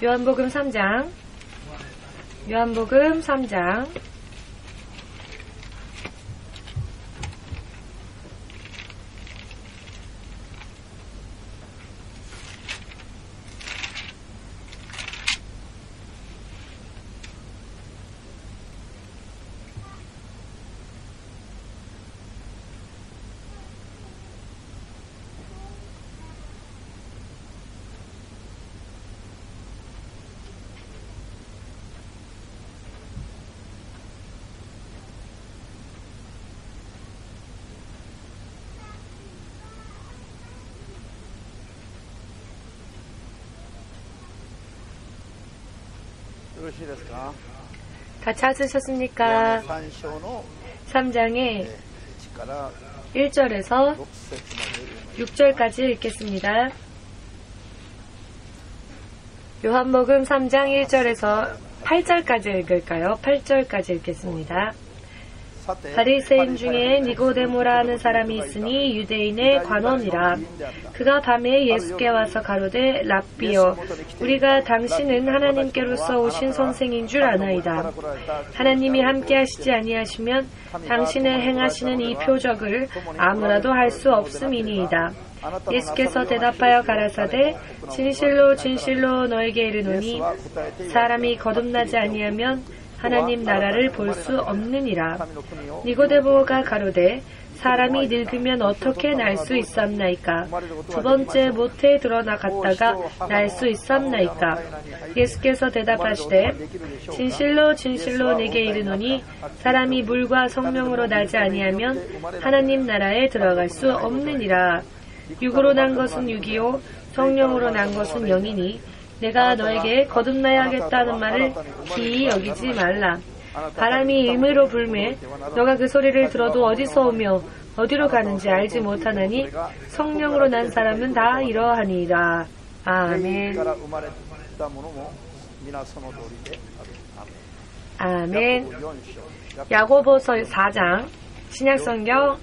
요한복음 3장. 요한복음 3장. 다 찾으셨습니까? 3장의 1절에서 6절까지 읽겠습니다. 요한복음 3장 1절에서 8절까지 읽을까요? 8절까지 읽겠습니다. 바리새인 중에 니고데모라 하는 사람이 있으니 유대인의 관원이라. 그가 밤에 예수께 와서 가로되 랍비여, 우리가 당신은 하나님께로서 오신 선생인 줄 아나이다. 하나님이 함께 하시지 아니하시면 당신의 행하시는 이 표적을 아무라도 할 수 없음이니이다. 예수께서 대답하여 가라사대 진실로 진실로 너에게 이르노니 사람이 거듭나지 아니하면 하나님 나라를 볼 수 없느니라. 니고데모가 가로되 사람이 늙으면 어떻게 날 수 있삼나이까? 두 번째 모태에 들어나갔다가 날 수 있삼나이까? 예수께서 대답하시되 진실로 진실로 내게 이르노니 사람이 물과 성령으로 나지 아니하면 하나님 나라에 들어갈 수 없느니라. 육으로 난 것은 육이요 성령으로 난 것은 영이니 내가 너에게 거듭나야겠다는 말을 기이 여기지 말라. 바람이 임의로 불매 너가 그 소리를 들어도 어디서 오며 어디로 가는지 알지 못하나니 성령으로 난 사람은 다 이러하니라. 아멘. 아멘. 야고보서 4장 신약성경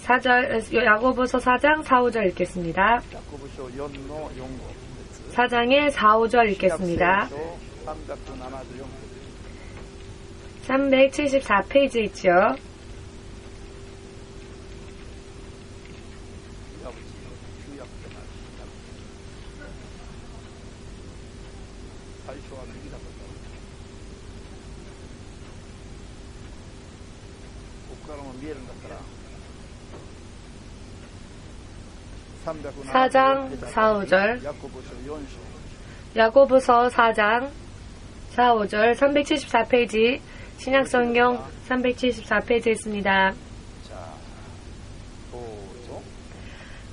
4절, 야고보서 4장 4, 5절 읽겠습니다. 4장의 4, 5절 읽겠습니다. 374페이지 있죠. 사장 4, 5절 야고보서 4장 4, 5절 374페이지 신약성경 374페이지에 있습니다.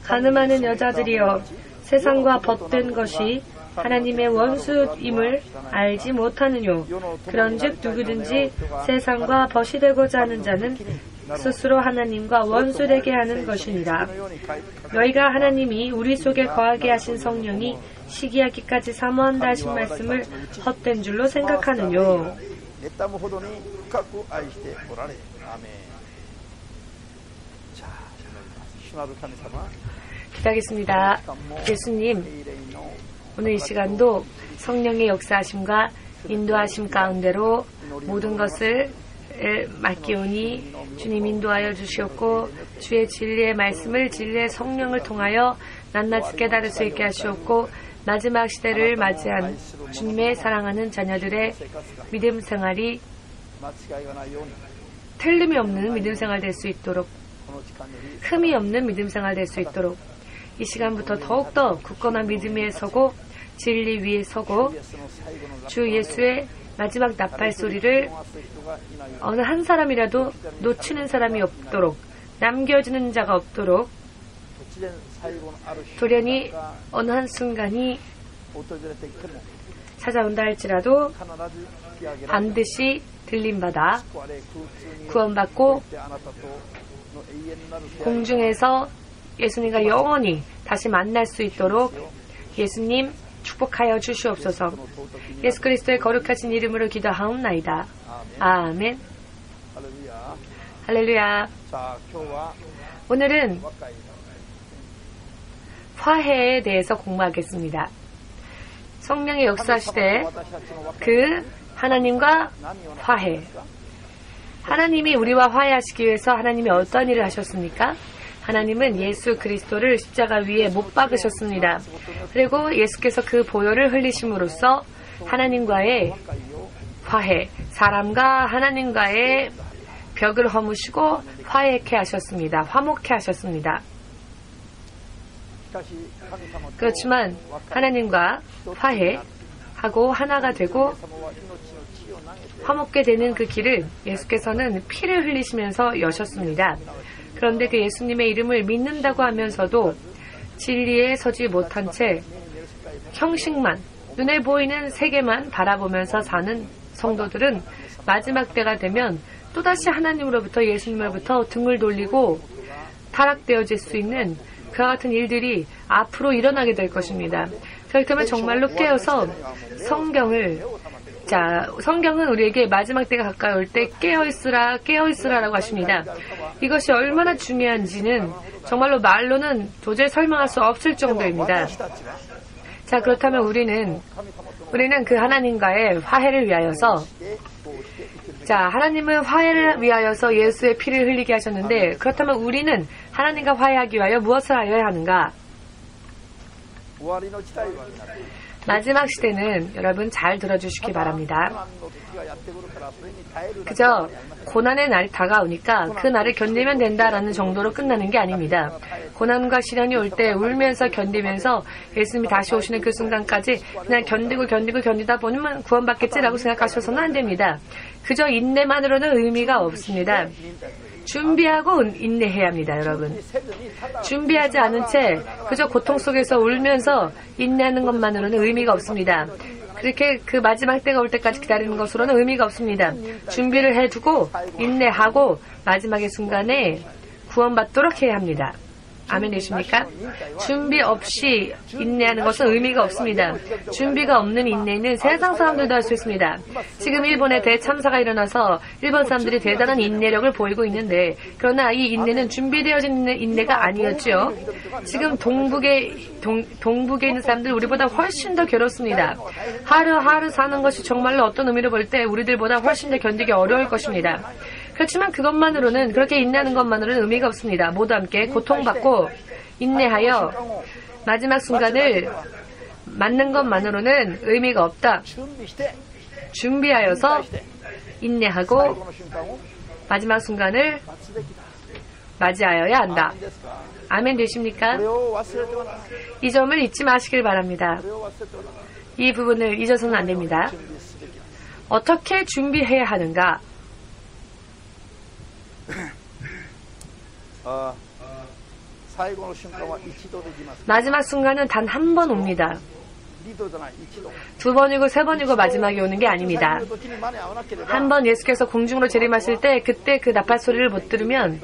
가늠하는 여자들이여 세상과 벗된 것이 하나님의 원수임을 알지 못하느뇨. 그런즉 누구든지 세상과 벗이 되고자 하는 자는 스스로 하나님과 원수되게 하는 것이니라. 너희가 하나님이 우리 속에 거하게 하신 성령이 시기하기까지 사모한다 하신 말씀을 헛된 줄로 생각하느뇨. 기도하겠습니다. 예수님, 오늘 이 시간도 성령의 역사하심과 인도하심 가운데로 모든 것을 맡기오니 주님 인도하여 주시옵고 주의 진리의 말씀을 진리의 성령을 통하여 낱낱이 깨달을 수 있게 하시옵고 마지막 시대를 맞이한 주님의 사랑하는 자녀들의 믿음 생활이 틀림이 없는 믿음 생활 될 수 있도록 흠이 없는 믿음 생활 될 수 있도록 이 시간부터 더욱더 굳건한 믿음 위에 서고 진리 위에 서고 주 예수의 마지막 나팔 소리를 어느 한 사람이라도 놓치는 사람이 없도록 남겨지는 자가 없도록 돌연히 어느 한순간이 찾아온다 할지라도 반드시 들림받아 구원받고 공중에서 예수님과 영원히 다시 만날 수 있도록 예수님 축복하여 주시옵소서. 예수 그리스도의 거룩하신 이름으로 기도하옵나이다. 아멘. 할렐루야. 오늘은 화해에 대해서 공부하겠습니다. 성령의 역사시대 그 하나님과 화해. 하나님이 우리와 화해하시기 위해서 하나님이 어떤 일을 하셨습니까? 하나님은 예수 그리스도를 십자가 위에 못 박으셨습니다. 그리고 예수께서 그 보혈을 흘리심으로써 하나님과의 화해, 사람과 하나님과의 벽을 허무시고 화해케 하셨습니다. 화목케 하셨습니다. 그렇지만 하나님과 화해하고 하나가 되고 화목게 되는 그 길을 예수께서는 피를 흘리시면서 여셨습니다. 그런데 그 예수님의 이름을 믿는다고 하면서도 진리에 서지 못한 채 형식만, 눈에 보이는 세계만 바라보면서 사는 성도들은 마지막 때가 되면 또다시 하나님으로부터 예수님으로부터 등을 돌리고 타락되어질 수 있는 그와 같은 일들이 앞으로 일어나게 될 것입니다. 그렇다면 정말로 깨어서 성경은 우리에게 마지막 때가 가까이 올 때 깨어있으라라고 하십니다. 이것이 얼마나 중요한지는 정말로 말로는 도저히 설명할 수 없을 정도입니다. 자, 그렇다면 우리는 그 하나님과의 화해를 위하여서 하나님은 화해를 위하여서 예수의 피를 흘리게 하셨는데 그렇다면 우리는 하나님과 화해하기 위하여 무엇을 하여야 하는가? 마지막 시대는 여러분 잘 들어주시기 바랍니다. 그저 고난의 날이 다가오니까 그 날을 견디면 된다라는 정도로 끝나는 게 아닙니다. 고난과 시련이 올 때 울면서 견디면서 예수님이 다시 오시는 그 순간까지 그냥 견디다 보면 구원받겠지라고 생각하셔서는 안 됩니다. 그저 인내만으로는 의미가 없습니다. 준비하고 인내해야 합니다, 여러분. 준비하지 않은 채 그저 고통 속에서 울면서 인내하는 것만으로는 의미가 없습니다. 그렇게 그 마지막 때가 올 때까지 기다리는 것으로는 의미가 없습니다. 준비를 해두고 인내하고 마지막의 순간에 구원받도록 해야 합니다. 아멘 되십니까? 준비 없이 인내하는 것은 의미가 없습니다. 준비가 없는 인내는 세상 사람들도 할 수 있습니다. 지금 일본에 대참사가 일어나서 일본 사람들이 대단한 인내력을 보이고 있는데 그러나 이 인내는 준비되어진 인내가 아니었죠. 지금 동북에 있는 사람들 우리보다 훨씬 더 괴롭습니다. 하루하루 사는 것이 정말로 어떤 의미로 볼 때 우리들보다 훨씬 더 견디기 어려울 것입니다. 그렇지만 그것만으로는 그렇게 인내하는 것만으로는 의미가 없습니다. 모두 함께 고통받고 인내하여 마지막 순간을 맞는 것만으로는 의미가 없다. 준비하여서 인내하고 마지막 순간을 맞이하여야 한다. 아멘 되십니까? 이 점을 잊지 마시길 바랍니다. 이 부분을 잊어서는 안 됩니다. 어떻게 준비해야 하는가? 마지막 순간은 단 한 번 옵니다. 두 번이고 세 번이고 마지막이 오는 게 아닙니다. 한 번 예수께서 공중으로 재림하실 때 그때 그 나팔 소리를 못 들으면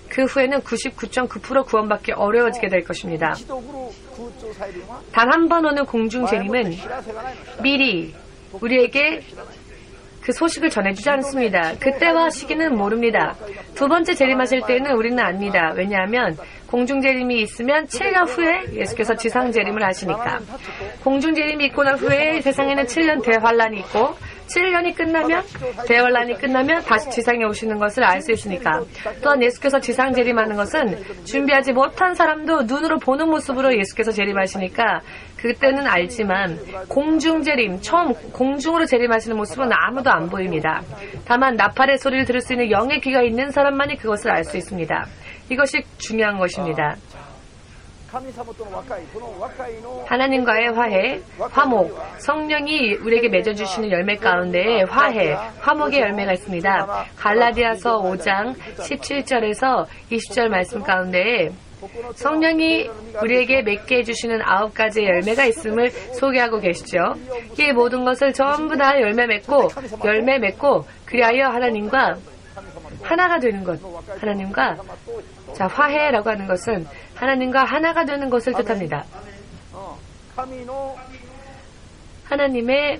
그 후에는 99.9% 구원받기 어려워지게 될 것입니다. 단 한 번 오는 공중 재림은 미리 우리에게 그 소식을 전해주지 않습니다. 그때와 시기는 모릅니다. 두 번째 재림하실 때는 우리는 압니다. 왜냐하면 공중재림이 있으면 7년 후에 예수께서 지상재림을 하시니까. 공중재림이 있고 난 후에 세상에는 7년 대환란이 있고 7년이 끝나면 대환란이 끝나면 다시 지상에 오시는 것을 알 수 있으니까. 또한 예수께서 지상 재림하는 것은 준비하지 못한 사람도 눈으로 보는 모습으로 예수께서 재림하시니까 그때는 알지만 공중 재림, 처음 공중으로 재림하시는 모습은 아무도 안 보입니다. 다만 나팔의 소리를 들을 수 있는 영의 귀가 있는 사람만이 그것을 알 수 있습니다. 이것이 중요한 것입니다. 하나님과의 화해, 화목, 성령이 우리에게 맺어주시는 열매 가운데에 화해, 화목의 열매가 있습니다. 갈라디아서 5장 17절에서 20절 말씀 가운데에 성령이 우리에게 맺게 해주시는 9가지의 열매가 있음을 소개하고 계시죠. 이 모든 것을 전부 다 열매 맺고 그리하여 하나님과 하나가 되는 것, 하나님과 화해라고 하는 것은 하나님과 하나가 되는 것을 뜻합니다. 하나님의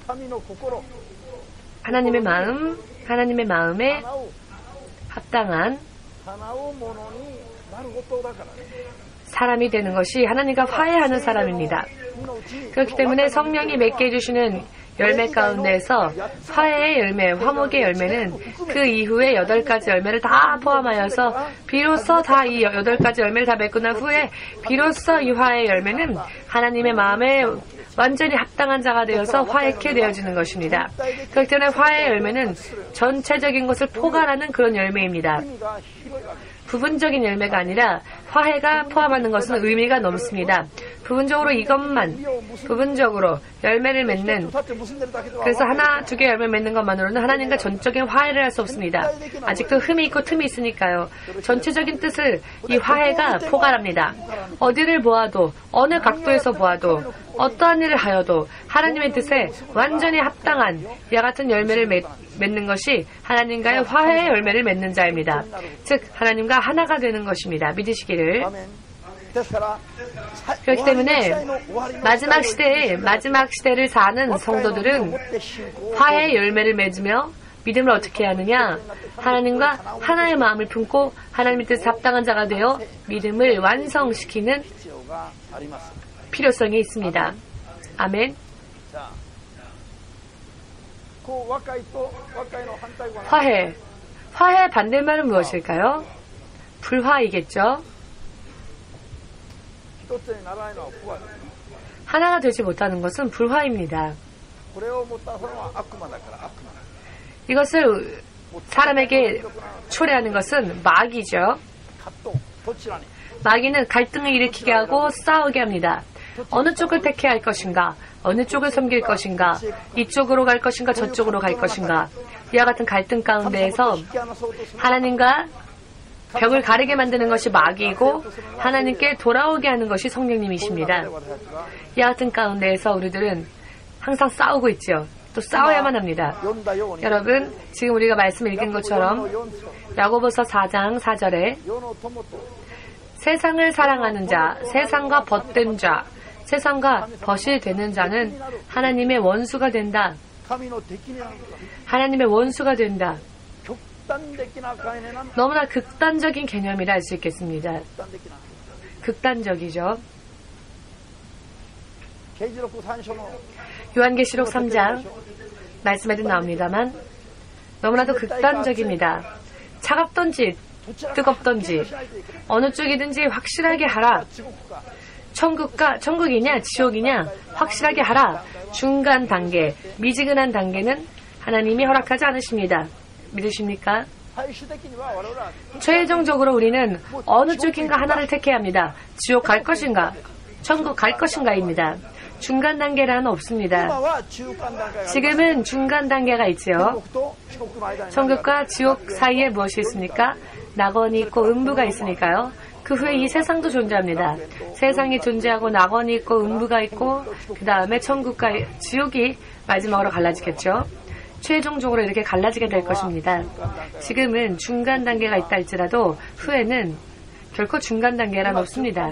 마음, 하나님의 마음에 합당한 사람이 되는 것이 하나님과 화해하는 사람입니다. 그렇기 때문에 성령이 맺게 해주시는 열매 가운데에서 화해의 열매, 화목의 열매는 그 이후에 8가지 열매를 다 포함하여서 비로소 다 이 8가지 열매를 다 맺고 난 후에 비로소 이 화해의 열매는 하나님의 마음에 완전히 합당한 자가 되어서 화해케 되어지는 것입니다. 그렇기 때문에 화해의 열매는 전체적인 것을 포괄하는 그런 열매입니다. 부분적인 열매가 아니라 화해가 포함하는 것은 의미가 넘습니다. 부분적으로 이것만, 부분적으로 열매를 맺는, 그래서 하나, 두 개 열매 맺는 것만으로는 하나님과 전적인 화해를 할 수 없습니다. 아직도 흠이 있고 틈이 있으니까요. 전체적인 뜻을 이 화해가 포괄합니다. 어디를 보아도, 어느 각도에서 보아도, 어떠한 일을 하여도 하나님의 뜻에 완전히 합당한 이와 같은 열매를 맺는 것이 하나님과의 화해의 열매를 맺는 자입니다. 즉 하나님과 하나가 되는 것입니다. 믿으시기를. 그렇기 때문에 마지막 시대를 사는 성도들은 화해의 열매를 맺으며 믿음을 어떻게 하느냐? 하나님과 하나의 마음을 품고 하나님의 뜻에 합당한 자가 되어 믿음을 완성시키는 필요성이 있습니다. 아멘. 화해의 반대말은 무엇일까요? 불화이겠죠. 하나가 되지 못하는 것은 불화입니다. 이것을 사람에게 초래하는 것은 마귀죠. 마귀는 갈등을 일으키게 하고 싸우게 합니다. 어느 쪽을 택해야 할 것인가, 어느 쪽을 섬길 것인가, 이쪽으로 갈 것인가, 저쪽으로 갈 것인가, 이와 같은 갈등 가운데에서 하나님과 벽을 가르게 만드는 것이 마귀이고 하나님께 돌아오게 하는 것이 성령님이십니다. 이와 같은 가운데에서 우리들은 항상 싸우고 있죠. 또 싸워야만 합니다. 여러분, 지금 우리가 말씀 읽은 것처럼 야고보서 4장 4절에 세상을 사랑하는 자, 세상과 벗된 자, 세상과 벗이 되는 자는 하나님의 원수가 된다. 하나님의 원수가 된다. 너무나 극단적인 개념이라 할 수 있겠습니다. 극단적이죠. 요한계시록 3장 말씀에도 나옵니다만 너무나도 극단적입니다. 차갑던지 뜨겁던지 어느 쪽이든지 확실하게 하라. 천국이냐 지옥이냐 확실하게 하라. 중간 단계, 미지근한 단계는 하나님이 허락하지 않으십니다. 믿으십니까? 최종적으로 우리는 어느 쪽인가 하나를 택해야 합니다. 지옥 갈 것인가, 천국 갈 것인가입니다. 중간 단계란 없습니다. 지금은 중간 단계가 있지요. 천국과 지옥 사이에 무엇이 있습니까? 낙원이 있고 음부가 있으니까요. 그 후에 이 세상도 존재합니다. 세상이 존재하고 낙원이 있고 음부가 있고 그 다음에 천국과 지옥이 마지막으로 갈라지겠죠. 최종적으로 이렇게 갈라지게 될 것입니다. 지금은 중간 단계가 있다 할지라도 후에는 결코 중간 단계란 없습니다.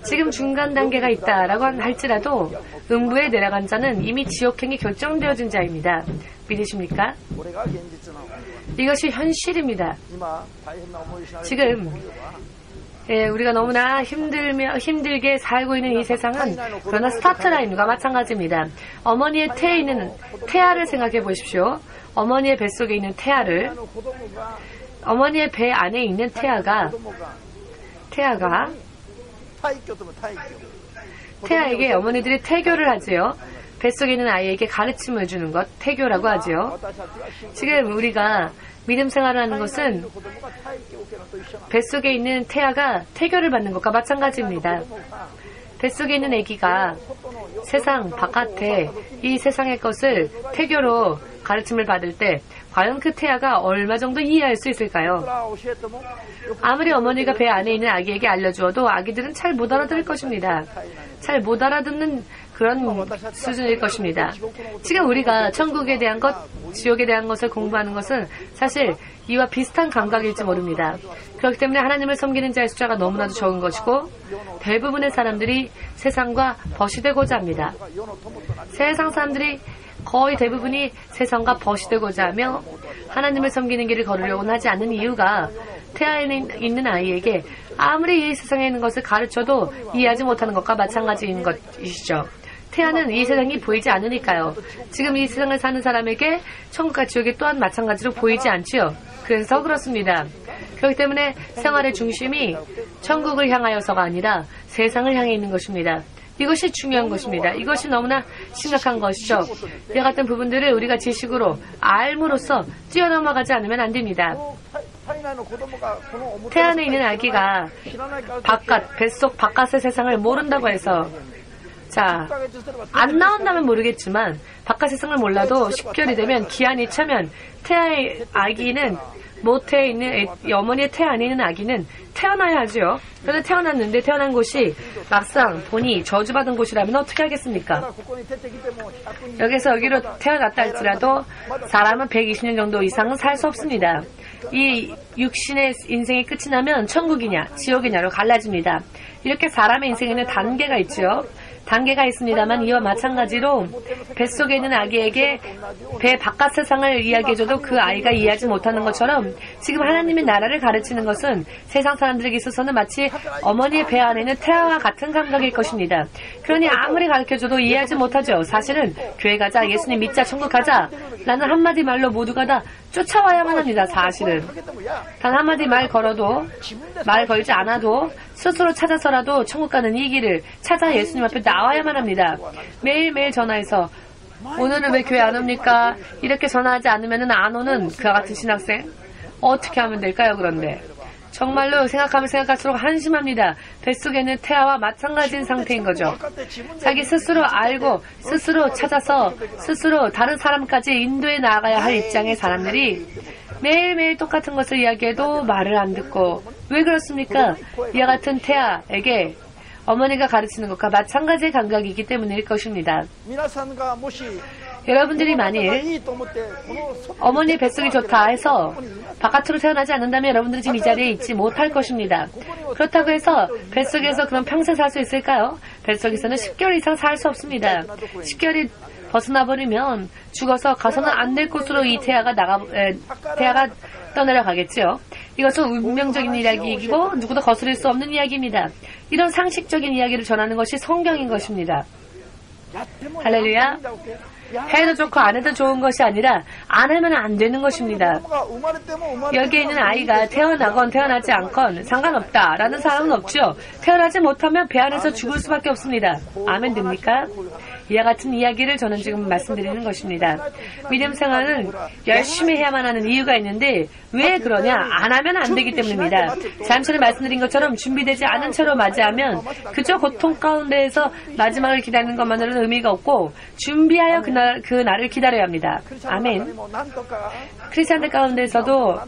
지금 중간 단계가 있다라고 할지라도 음부에 내려간 자는 이미 지옥행이 결정되어진 자입니다. 믿으십니까? 이것이 현실입니다. 지금 우리가 너무나 힘들게 살고 있는 이 세상은 그러나 스타트라인과 마찬가지입니다. 어머니의 태에 있는 태아를 생각해 보십시오. 어머니의 뱃속에 있는 태아를, 어머니의 배 안에 있는 태아에게 어머니들이 태교를 하지요. 뱃속에 있는 아이에게 가르침을 주는 것, 태교라고 하지요. 지금 우리가 믿음 생활을 하는 것은 뱃속에 있는 태아가 태교를 받는 것과 마찬가지입니다. 뱃속에 있는 아기가 세상 바깥에 이 세상의 것을 태교로 가르침을 받을 때 과연 그 태아가 얼마 정도 이해할 수 있을까요? 아무리 어머니가 배 안에 있는 아기에게 알려주어도 아기들은 잘 못 알아들을 것입니다. 잘 못 알아듣는 그런 수준일 것입니다. 지금 우리가 천국에 대한 것, 지옥에 대한 것을 공부하는 것은 사실 이와 비슷한 감각일지 모릅니다. 그렇기 때문에 하나님을 섬기는 자의 숫자가 너무나도 적은 것이고 대부분의 사람들이 세상과 벗이 되고자 합니다. 세상 사람들이 거의 대부분이 세상과 벗이 되고자 하며 하나님을 섬기는 길을 걸으려고는 하지 않는 이유가 태아에 있는 아이에게 아무리 이 세상에 있는 것을 가르쳐도 이해하지 못하는 것과 마찬가지인 것이죠. 태아는 이 세상이 보이지 않으니까요. 지금 이 세상을 사는 사람에게 천국과 지옥이 또한 마찬가지로 보이지 않지요. 그래서 그렇습니다. 그렇기 때문에 생활의 중심이 천국을 향하여서가 아니라 세상을 향해 있는 것입니다. 이것이 중요한 것입니다. 이것이 너무나 심각한 것이죠. 이와 같은 부분들을 우리가 지식으로 알므로써 뛰어넘어가지 않으면 안 됩니다. 태 안에 있는 아기가 뱃속 바깥의 세상을 모른다고 해서 안 나온다면 모르겠지만 바깥 세상을 몰라도 10개월이 되면 기한이 차면 태아의 아기는 모태에 있는 어머니의 태 안에 있는 아기는 태어나야 하죠. 그런데 태어났는데 태어난 곳이 막상 본이 저주받은 곳이라면 어떻게 하겠습니까? 여기서 여기로 태어났다 할지라도 사람은 120년 정도 이상은 살 수 없습니다. 이 육신의 인생이 끝이 나면 천국이냐 지옥이냐로 갈라집니다. 이렇게 사람의 인생에는 단계가 있죠. 단계가 있습니다만 이와 마찬가지로 뱃속에 있는 아기에게 배 바깥 세상을 이야기해줘도 그 아이가 이해하지 못하는 것처럼 지금 하나님의 나라를 가르치는 것은 세상 사람들에게 있어서는 마치 어머니의 배 안에 있는 태아와 같은 감각일 것입니다. 그러니 아무리 가르쳐줘도 이해하지 못하죠. 사실은 교회 가자, 예수님 믿자, 천국 가자 라는 한마디 말로 모두가 다 쫓아와야만 합니다. 사실은 단 한마디 말 걸지 않아도 스스로 찾아서라도 천국 가는 이 길을 찾아 예수님 앞에 나와야만 합니다. 매일매일 전화해서 오늘은 왜 교회 안 옵니까? 이렇게 전화하지 않으면 안 오는 그와 같은 신학생 어떻게 하면 될까요? 그런데 정말로 생각하면 생각할수록 한심합니다. 뱃속에는 태아와 마찬가지인 상태인 거죠. 자기 스스로 알고 스스로 찾아서 스스로 다른 사람까지 인도해 나아가야 할 입장의 사람들이 매일매일 똑같은 것을 이야기해도 말을 안 듣고 왜 그렇습니까? 이와 같은 태아에게 어머니가 가르치는 것과 마찬가지의 감각이기 때문일 것입니다. 여러분들이 만일 어머니의 뱃속이 좋다 해서 바깥으로 태어나지 않는다면 여러분들은 지금 이 자리에 있지 못할 것입니다. 그렇다고 해서 뱃속에서 그럼 평생 살 수 있을까요? 뱃속에서는 10개월 이상 살 수 없습니다. 10개월이 벗어나버리면 죽어서 가서는 안 될 곳으로 이 태아가 떠내려가겠지요. 이것은 운명적인 이야기이고 누구도 거스릴 수 없는 이야기입니다. 이런 상식적인 이야기를 전하는 것이 성경인 것입니다. 할렐루야. 해도 좋고 안 해도 좋은 것이 아니라 안 하면 안 되는 것입니다. 여기에 있는 아이가 태어나건 태어나지 않건 상관없다라는 사람은 없죠. 태어나지 못하면 배 안에서 죽을 수밖에 없습니다. 아멘 됩니까? 이와 같은 이야기를 저는 지금 말씀드리는 것입니다. 믿음 생활은 열심히 해야만 하는 이유가 있는데 왜 그러냐? 안 하면 안 되기 때문입니다. 잠시 전에 말씀드린 것처럼 준비되지 않은 채로 맞이하면 그저 고통 가운데에서 마지막을 기다리는 것만으로는 의미가 없고 준비하여 그 날을 기다려야 합니다. 아멘. 크리스찬들 가운데서도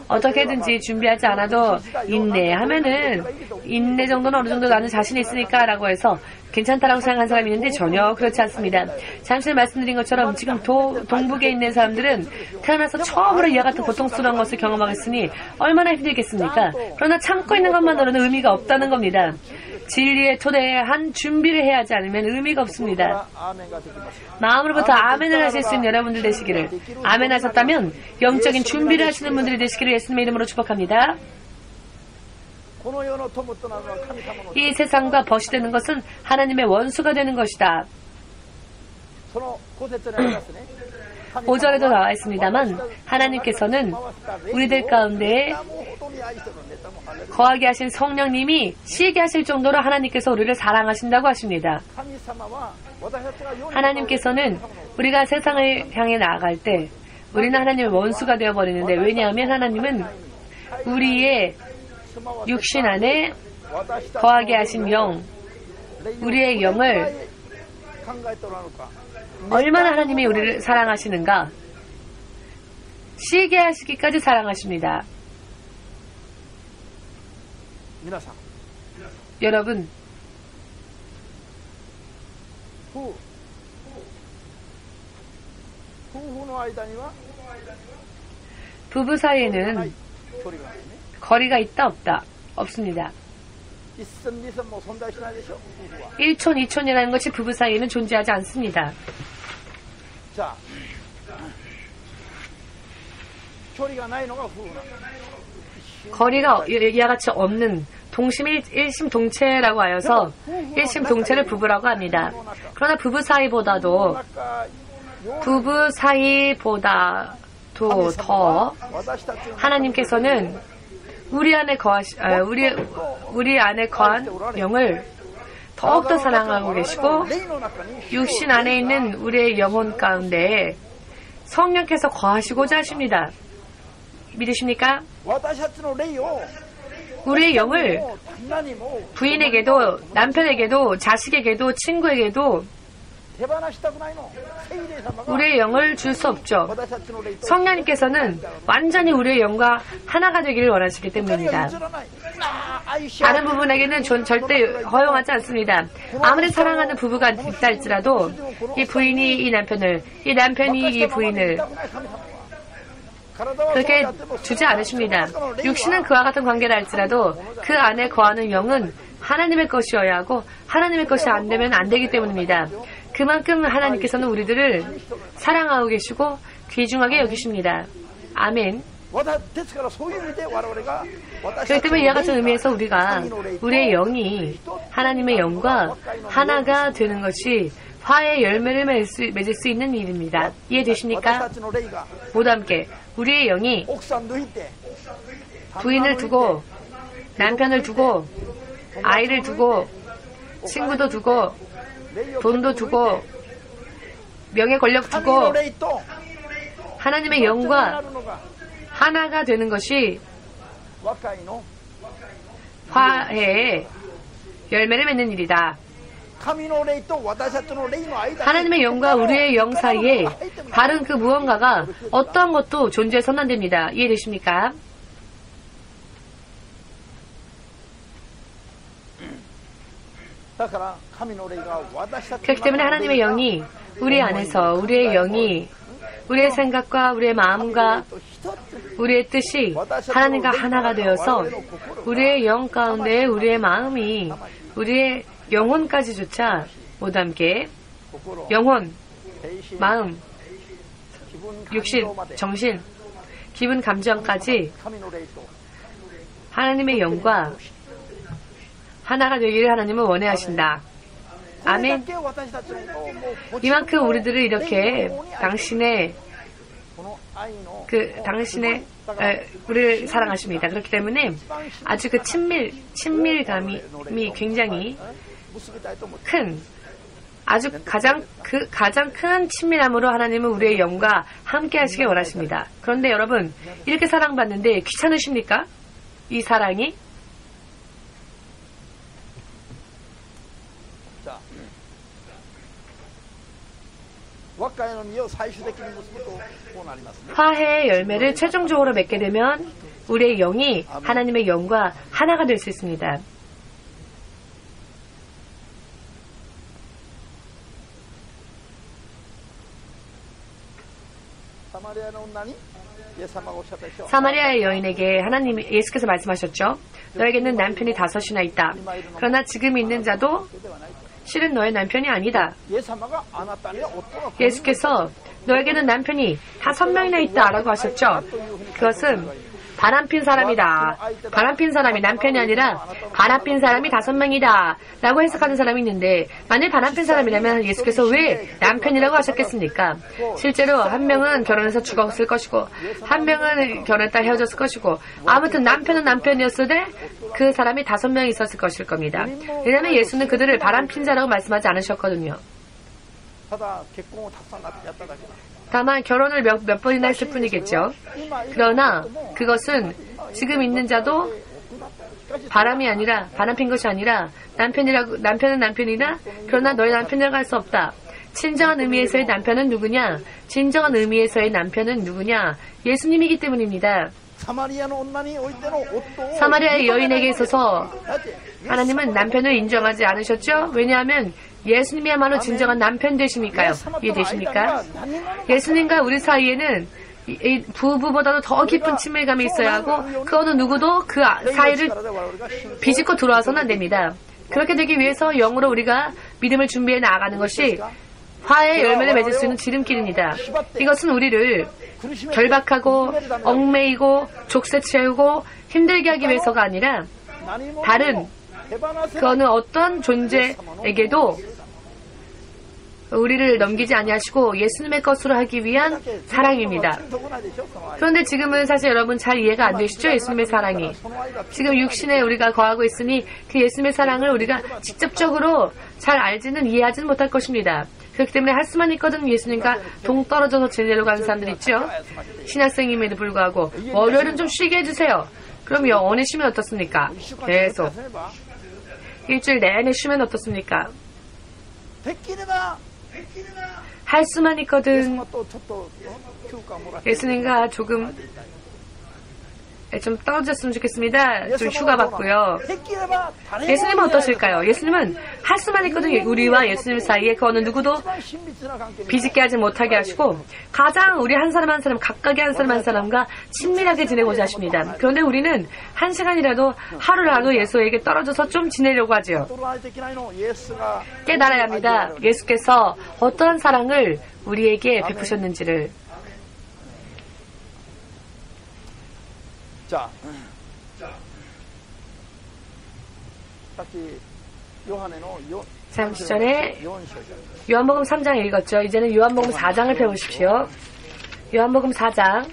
어떻게든지 준비하지 않아도 인내하면은 인내 정도는 어느 정도 나는 자신이 있으니까 라고 해서 괜찮다라고 생각하는 사람이 있는데 전혀 그렇지 않습니다. 잠시 말씀드린 것처럼 지금 동북에 있는 사람들은 태어나서 처음으로 이와 같은 고통스러운 것을 경험하겠으니 얼마나 힘들겠습니까? 그러나 참고 있는 것만으로는 의미가 없다는 겁니다. 진리의 토대에 한 준비를 해야 하지 않으면 의미가 없습니다. 마음으로부터 아멘을 하실 수 있는 여러분들 되시기를, 아멘 하셨다면 영적인 준비를 하시는 분들이 되시기를 예수님의 이름으로 축복합니다. 이 세상과 벗이 되는 것은 하나님의 원수가 되는 것이다. 5절에도 나와 있습니다만 하나님께서는 우리들 가운데 거하게 하신 성령님이 시게 하실 정도로 하나님께서 우리를 사랑하신다고 하십니다. 하나님께서는 우리가 세상을 향해 나아갈 때 우리는 하나님의 원수가 되어버리는데, 왜냐하면 하나님은 우리의 육신 안에 거하게 하신 영, 우리의 영을 얼마나 하나님이 우리를 사랑하시는가, 쉬게 하시기까지 사랑하십니다. 여러분, 부부 사이에는 거리가 있다 없다 없습니다. 1촌 2촌이라는 것이 부부 사이에는 존재하지 않습니다. 거리가 이와 같이 없는 일심동체라고 하여서 일심동체를 부부라고 합니다. 그러나 부부 사이보다도 더 하나님께서는 우리 안에 거한 영을 더욱더 사랑하고 계시고 육신 안에 있는 우리의 영혼 가운데 성령께서 거하시고자 하십니다. 믿으십니까? 우리의 영을 부인에게도 남편에게도 자식에게도 친구에게도 우리의 영을 줄 수 없죠. 성령님께서는 완전히 우리의 영과 하나가 되기를 원하시기 때문입니다. 다른 부분에게는 절대 허용하지 않습니다. 아무리 사랑하는 부부가 있다 할지라도 이 부인이 이 남편을, 이 남편이 이 부인을 그렇게 주지 않으십니다. 육신은 그와 같은 관계라 할지라도 그 안에 거하는 영은 하나님의 것이어야 하고 하나님의 것이 안 되면 안 되기 때문입니다. 그만큼 하나님께서는 우리들을 사랑하고 계시고 귀중하게 여기십니다. 아멘. 그렇기 때문에 이와 같은 의미에서 우리가 우리의 영이 하나님의 영과 하나가 되는 것이 화해의 열매를 맺을 수 있는 일입니다. 이해되십니까? 모두 함께 우리의 영이 부인을 두고 남편을 두고 아이를 두고 친구도 두고 돈도 두고 명예 권력 두고 하나님의 영과 하나가 되는 것이 화해의 열매를 맺는 일이다. 하나님의 영과 우리의 영 사이에 다른 그 무언가가 어떠한 것도 존재해서는 안 됩니다. 이해되십니까? 그렇기 때문에 하나님의 영이 우리 안에서 우리의 영이 우리의 생각과 우리의 마음과 우리의 뜻이 하나님과 하나가 되어서 우리의 영 가운데 우리의 마음이 우리의 영혼까지조차 모두 함께 영혼, 마음, 육신, 정신, 기분, 감정까지 하나님의 영과 하나가 되기를 하나님은 원해하신다. 아멘. 이만큼 우리들을 이렇게 우리를 사랑하십니다. 그렇기 때문에 아주 그 친밀감이 굉장히 큰, 가장 큰 친밀함으로 하나님은 우리의 영과 함께 하시길 원하십니다. 그런데 여러분, 이렇게 사랑받는데 귀찮으십니까? 이 사랑이? 화해의 열매를 최종적으로 맺게 되면 우리의 영이 하나님의 영과 하나가 될 수 있습니다. 사마리아의 여인에게 예수께서 말씀하셨죠. 너에게는 남편이 5이나 있다. 그러나 지금 있는 자도 실은 너의 남편이 아니다. 예수께서 너에게는 남편이 5명이나 있다 라고 하셨죠. 그것은 바람핀 사람이다. 바람핀 사람이 남편이 아니라 바람핀 사람이 5명이다 라고 해석하는 사람이 있는데, 만일 바람핀 사람이라면 예수께서 왜 남편이라고 하셨겠습니까? 실제로 한 명은 결혼해서 죽었을 것이고 한 명은 결혼했다 헤어졌을 것이고, 아무튼 남편은 남편이었을 때 그 사람이 5명 있었을 것일 겁니다. 왜냐하면 예수는 그들을 바람핀 자라고 말씀하지 않으셨거든요. 다만 결혼을 몇 번이나 했을 뿐이겠죠. 그러나 그것은 지금 있는 자도 바람핀 것이 아니라 남편은 남편이다. 그러나 너의 남편이라고 할 수 없다. 진정한 의미에서의 남편은 누구냐? 진정한 의미에서의 남편은 누구냐? 예수님이기 때문입니다. 사마리아의 여인에게 있어서 하나님은 남편을 인정하지 않으셨죠? 왜냐하면 예수님이야말로 진정한 남편 되시니까요. 이해되십니까? 예수님과 우리 사이에는 이 부부보다도 더 깊은 친밀감이 있어야 하고, 그 어느 누구도 그 사이를 비집고 들어와서는 안 됩니다. 그렇게 되기 위해서 영으로 우리가 믿음을 준비해 나아가는 것이 화해의 열매를 맺을 수 있는 지름길입니다. 이것은 우리를 결박하고 얽매이고 족쇄 채우고 힘들게 하기 위해서가 아니라 다른 그 어느 어떤 존재에게도 우리를 넘기지 아니하시고 예수님의 것으로 하기 위한 사랑입니다. 그런데 지금은 사실 여러분 잘 이해가 안 되시죠? 예수님의 사랑이. 지금 육신에 우리가 거하고 있으니 그 예수님의 사랑을 우리가 직접적으로 잘 알지는 이해하지는 못할 것입니다. 그렇기 때문에 할 수만 있거든 예수님과 동떨어져서 지내려고 하는 사람들 있죠? 신학생임에도 불구하고 월요일은 좀 쉬게 해주세요. 그럼 영원히 쉬면 어떻습니까? 계속 일주일 내내 쉬면 어떻습니까? 할 수만 있거든 예수님과 조금 좀 떨어졌으면 좋겠습니다. 좀 휴가 받고요. 예수님은 어떠실까요? 예수님은 할 수만 있거든 우리와 예수님 사이에 그 어느 누구도 비집게 하지 못하게 하시고 가장 우리 한 사람 한 사람 각각의 한 사람 한 사람과 친밀하게 지내고자 하십니다. 그런데 우리는 한 시간이라도 하루라도 예수에게 떨어져서 좀 지내려고 하지요. 깨달아야 합니다. 예수께서 어떠한 사랑을 우리에게 베푸셨는지를. 자, 3시전에 요한복음 3장 읽었죠. 이제는 요한복음 4장을 배우십시오. 요한복음 4장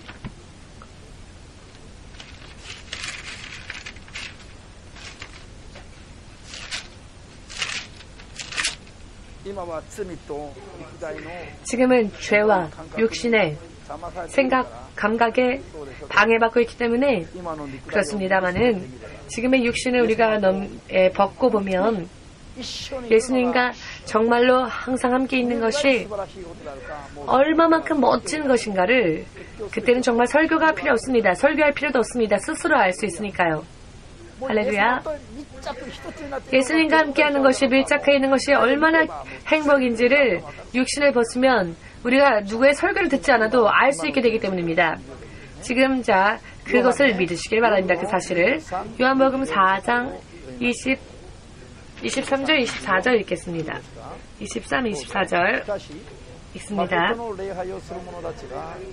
지금은 죄와 육신의 생각, 감각에 방해받고 있기 때문에 그렇습니다만은 지금의 육신을 우리가 벗고 보면 예수님과 정말로 항상 함께 있는 것이 얼마만큼 멋진 것인가를 그때는 정말 설교가 필요 없습니다. 설교할 필요도 없습니다. 스스로 알 수 있으니까요. 할렐루야. 예수님과 함께하는 것이 밀착해 있는 것이 얼마나 행복인지를 육신을 벗으면 우리가 누구의 설교를 듣지 않아도 알 수 있게 되기 때문입니다. 지금 자 그것을 믿으시길 바랍니다. 그 사실을. 요한복음 4장 23절 24절 읽겠습니다. 23, 24절 읽습니다.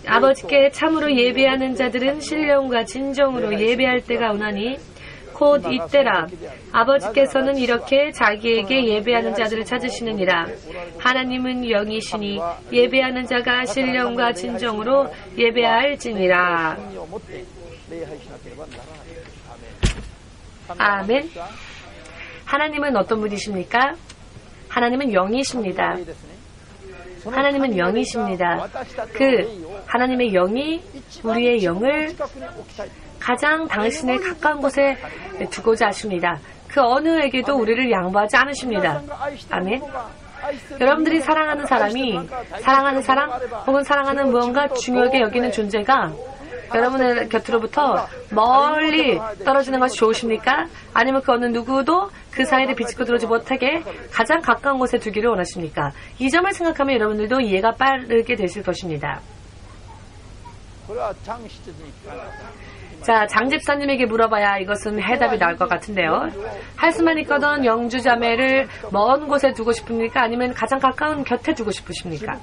아버지께 참으로 예배하는 자들은 신령과 진정으로 예배할 때가 오나니 곧 이때라. 아버지께서는 이렇게 자기에게 예배하는 자들을 찾으시느니라. 하나님은 영이시니 예배하는 자가 신령과 진정으로 예배할지니라. 아멘. 하나님은 어떤 분이십니까? 하나님은 영이십니다. 하나님은 영이십니다. 그 하나님의 영이 우리의 영을 가장 당신의 가까운 곳에 두고자 하십니다. 그 어느에게도 우리를 양보하지 않으십니다. 아멘. 여러분들이 사랑하는 사람이 사랑하는 사람 혹은 사랑하는 무언가 중요하게 여기는 존재가 여러분의 곁으로부터 멀리 떨어지는 것이 좋으십니까? 아니면 그 어느 누구도 그 사이를 비집고 들어오지 못하게 가장 가까운 곳에 두기를 원하십니까? 이 점을 생각하면 여러분들도 이해가 빠르게 되실 것입니다. 자, 장집사님에게 물어봐야 이것은 해답이 나올 것 같은데요. 할 수만 있거든 영주자매를 먼 곳에 두고 싶습니까? 아니면 가장 가까운 곁에 두고 싶으십니까?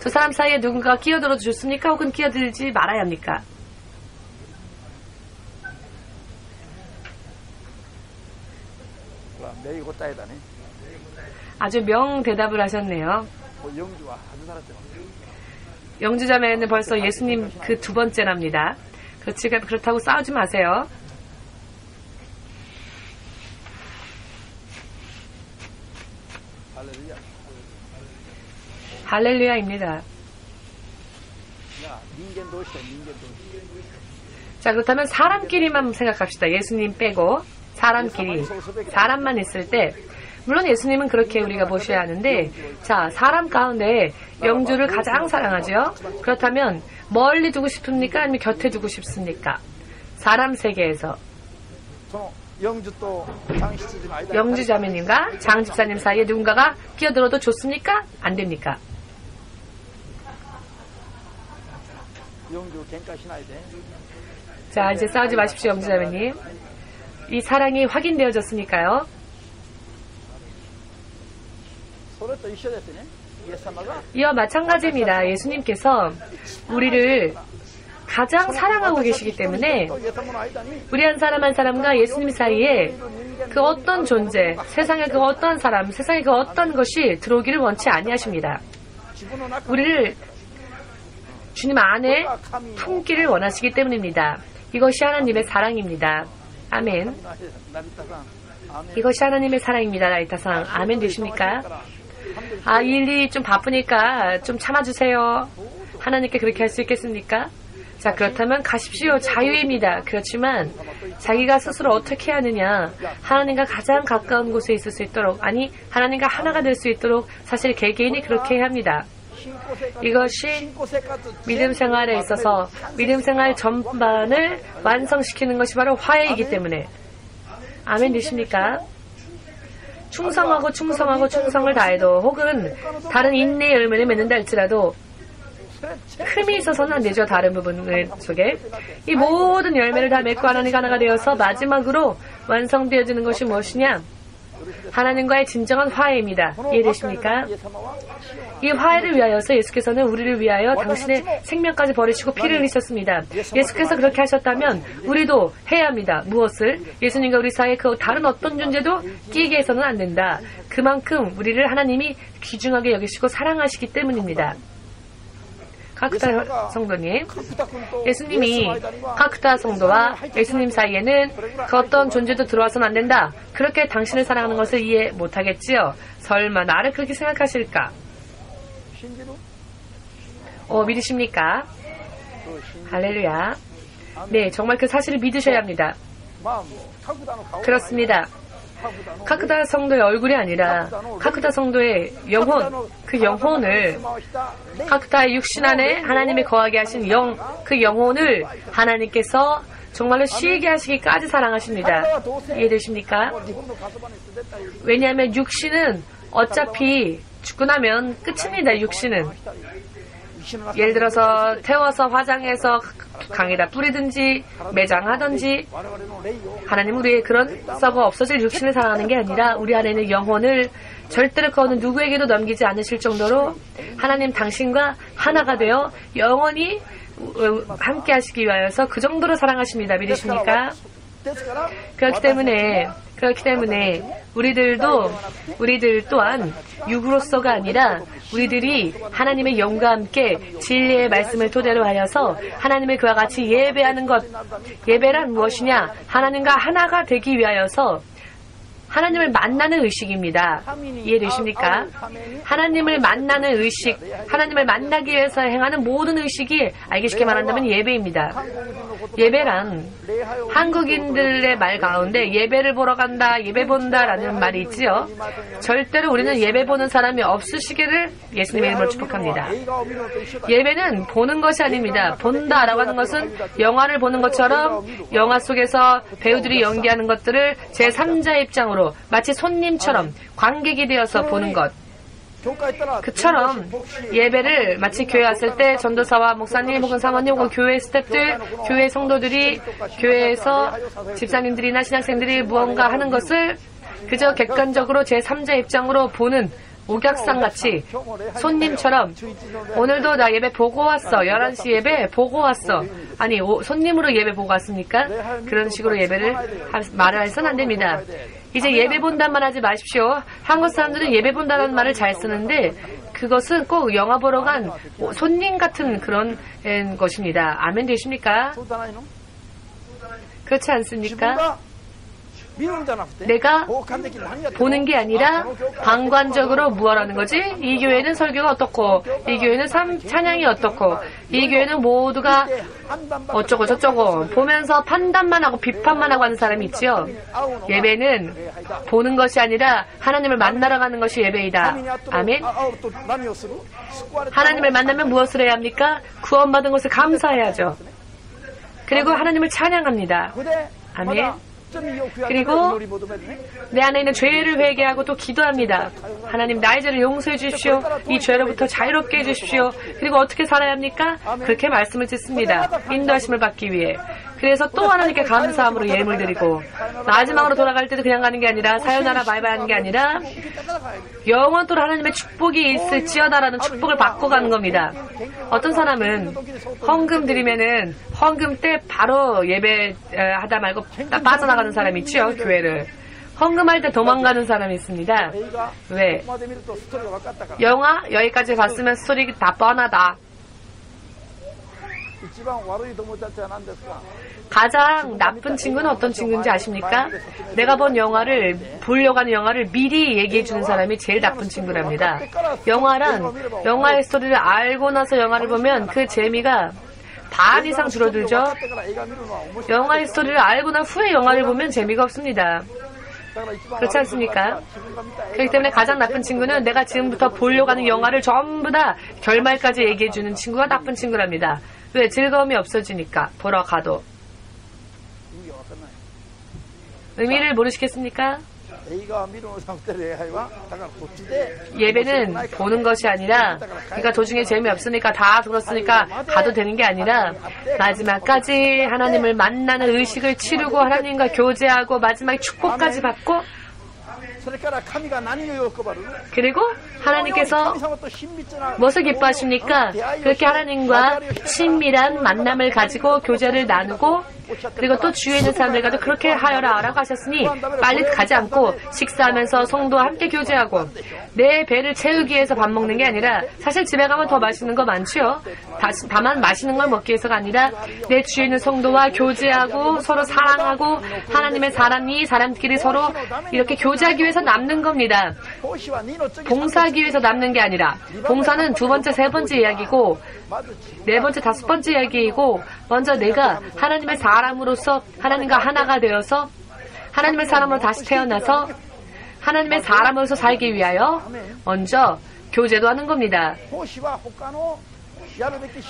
두 사람 사이에 누군가가 끼어들어도 좋습니까? 혹은 끼어들지 말아야 합니까? 아주 명대답을 하셨네요. 영주자매는 벌써 예수님 그 두 번째랍니다. 그렇다고 싸우지 마세요. 할렐루야입니다. 자, 그렇다면 사람끼리만 생각합시다. 예수님 빼고 사람끼리, 사람만 있을 때 물론 예수님은 그렇게 우리가 보셔야 하는데, 자, 사람 가운데 영주를 가장 사랑하죠. 그렇다면 멀리 두고 싶습니까? 아니면 곁에 두고 싶습니까? 사람 세계에서 영주자매님과 장집사님 사이에 누군가가 끼어들어도 좋습니까? 안 됩니까? 자, 이제 싸우지 마십시오, 영주자매님. 이 사랑이 확인되어졌으니까요. 이와 마찬가지입니다. 예수님께서 우리를 가장 사랑하고 계시기 때문에 우리 한 사람 한 사람과 예수님 사이에 그 어떤 존재, 세상의 그 어떤 사람, 세상의 그 어떤 것이 들어오기를 원치 아니하십니다. 우리를 주님 안에 품기를 원하시기 때문입니다. 이것이 하나님의 사랑입니다. 아멘. 이것이 하나님의 사랑입니다. 라이타상. 아멘 되십니까? 이 일이 좀 바쁘니까 좀 참아주세요. 하나님께 그렇게 할 수 있겠습니까? 자, 그렇다면 가십시오. 자유입니다. 그렇지만 자기가 스스로 어떻게 하느냐, 하나님과 가장 가까운 곳에 있을 수 있도록, 아니 하나님과 하나가 될 수 있도록 사실 개개인이 그렇게 해야 합니다. 이것이 믿음 생활에 있어서 믿음 생활 전반을 완성시키는 것이 바로 화해이기 때문에. 아멘 되십니까? 충성하고 충성하고 충성을 다해도, 혹은 다른 인내의 열매를 맺는다 할지라도 흠이 있어서는 안 되죠. 다른 부분 속에 이 모든 열매를 다 맺고 하나님과 하나가 되어서 마지막으로 완성되어지는 것이 무엇이냐? 하나님과의 진정한 화해입니다. 이해되십니까? 이 화해를 위하여서 예수께서는 우리를 위하여 당신의 생명까지 버리시고 피를 흘리셨습니다. 예수께서 그렇게 하셨다면 우리도 해야 합니다. 무엇을? 예수님과 우리 사이에 그 다른 어떤 존재도 끼게 해서는 안 된다. 그만큼 우리를 하나님이 귀중하게 여기시고 사랑하시기 때문입니다. 카쿠타 성도님, 예수님이 카쿠타 성도와 예수님 사이에는 그 어떤 존재도 들어와서는 안 된다. 그렇게 당신을 사랑하는 것을 이해 못하겠지요. 설마 나를 그렇게 생각하실까? 믿으십니까? 할렐루야. 네, 정말 그 사실을 믿으셔야 합니다. 그렇습니다. 카쿠타 성도의 얼굴이 아니라 카쿠타 성도의 영혼, 그 영혼을, 카쿠타의 육신 안에 하나님이 거하게 하신 그 영혼을 하나님께서 정말로 쉬게 하시기까지 사랑하십니다. 이해되십니까? 왜냐하면 육신은 어차피 죽고 나면 끝입니다. 육신은. 예를 들어서 태워서 화장해서 강에다 뿌리든지 매장하든지, 하나님은 우리의 그런 썩어 없어질 육신을 사랑하는 게 아니라 우리 안에 있는 영혼을 절대로 그 어느 누구에게도 넘기지 않으실 정도로 하나님 당신과 하나가 되어 영원히 함께 하시기 위하여서 그 정도로 사랑하십니다. 믿으십니까? 그렇기 때문에 우리들 또한 육으로서가 아니라 우리들이 하나님의 영과 함께 진리의 말씀을 토대로 하여서 하나님의 그와 같이 예배하는 것. 예배란 무엇이냐? 하나님과 하나가 되기 위하여서 하나님을 만나는 의식입니다. 이해되십니까? 하나님을 만나는 의식, 하나님을 만나기 위해서 행하는 모든 의식이 알기 쉽게 말한다면 예배입니다. 예배란 한국인들의 말 가운데 예배를 보러 간다, 예배 본다라는 말이 있지요. 절대로 우리는 예배 보는 사람이 없으시기를 예수님의 이름으로 축복합니다. 예배는 보는 것이 아닙니다. 본다라고 하는 것은 영화를 보는 것처럼 영화 속에서 배우들이 연기하는 것들을 제3자의 입장으로 마치 손님처럼 관객이 되어서 보는 것. 그처럼 예배를 마치 교회 왔을 때 전도사와 목사님 혹은 사모님 혹은 교회 스태프들, 교회 성도들이, 교회에서 집사님들이나 신학생들이 무언가 하는 것을 그저 객관적으로 제3자 입장으로 보는 옥약상같이 손님처럼, 오늘도 나 예배 보고 왔어, 11시 예배 보고 왔어, 아니 손님으로 예배 보고 왔습니까? 그런 식으로 말을 해서는 안 됩니다. 이제 예배 본다는 말 하지 마십시오. 한국 사람들은 예배 본다는 말을 잘 쓰는데 그것은 꼭 영화 보러 간 손님 같은 그런 것입니다. 아멘 되십니까? 그렇지 않습니까? 내가 보는 게 아니라 방관적으로 무엇하는 거지? 이 교회는 설교가 어떻고, 이 교회는 찬양이 어떻고, 이 교회는 모두가 어쩌고 저쩌고 보면서 판단만 하고 비판만 하고 하는 사람이 있지요. 예배는 보는 것이 아니라 하나님을 만나러 가는 것이 예배이다. 아멘. 하나님을 만나면 무엇을 해야 합니까? 구원받은 것을 감사해야죠. 그리고 하나님을 찬양합니다. 아멘. 그리고 내 안에 있는 죄를 회개하고 또 기도합니다. 하나님, 나의 죄를 용서해 주십시오. 이 죄로부터 자유롭게 해주십시오. 그리고 어떻게 살아야 합니까? 그렇게 말씀을 듣습니다. 인도하심을 받기 위해. 그래서 또 하나님께 감사함으로 예물 드리고 마지막으로 돌아갈 때도 그냥 가는 게 아니라 사요나라 바이바이 하는 게 아니라 영원토록 하나님의 축복이 있을지어다라는 축복을 받고 가는 겁니다. 어떤 사람은 헌금 드리면은 헌금 때 바로 예배 하다 말고 딱 빠져나가는 사람이 있죠. 교회를. 헌금할 때 도망가는 사람이 있습니다. 왜? 영화 여기까지 봤으면 스토리 다 뻔하다. 가장 나쁜 친구는 어떤 친구인지 아십니까? 내가 본 영화를 보려고 하는 영화를 미리 얘기해 주는 사람이 제일 나쁜 친구랍니다. 영화의 스토리를 알고 나서 영화를 보면 그 재미가 반 이상 줄어들죠. 영화의 스토리를 알고 난 후에 영화를 보면 재미가 없습니다. 그렇지 않습니까? 그렇기 때문에 가장 나쁜 친구는 내가 지금부터 보려고 하는 영화를 전부 다 결말까지 얘기해주는 친구가 나쁜 친구랍니다. 왜? 즐거움이 없어지니까 보러 가도. 의미를 모르시겠습니까? 예배는 보는 것이 아니라 그러니까 도중에 재미없으니까 다 들었으니까 가도 되는 게 아니라 마지막까지 하나님을 만나는 의식을 치르고 하나님과 교제하고 마지막에 축복까지 받고 그리고 하나님께서 무엇을 기뻐하십니까? 그렇게 하나님과 친밀한 만남을 가지고 교제를 나누고 그리고 또 주위에 있는 사람들과도 그렇게 하여라 라고 하셨으니 빨리 가지 않고 식사하면서 성도와 함께 교제하고 내 배를 채우기 위해서 밥 먹는 게 아니라 사실 집에 가면 더 맛있는 거 많지요. 다만 맛있는 걸 먹기 위해서가 아니라 내 주위에 있는 성도와 교제하고 서로 사랑하고 하나님의 사람끼리 서로 이렇게 교제하기 위해서 남는 겁니다. 봉사하기 위해서 남는 게 아니라 봉사는 두 번째, 세 번째 이야기고 네 번째, 다섯 번째 이야기이고 먼저 내가 하나님의 사람으로서 하나님과 하나가 되어서 하나님의 사람으로 다시 태어나서 하나님의 사람으로서 살기 위하여 먼저 교제도 하는 겁니다.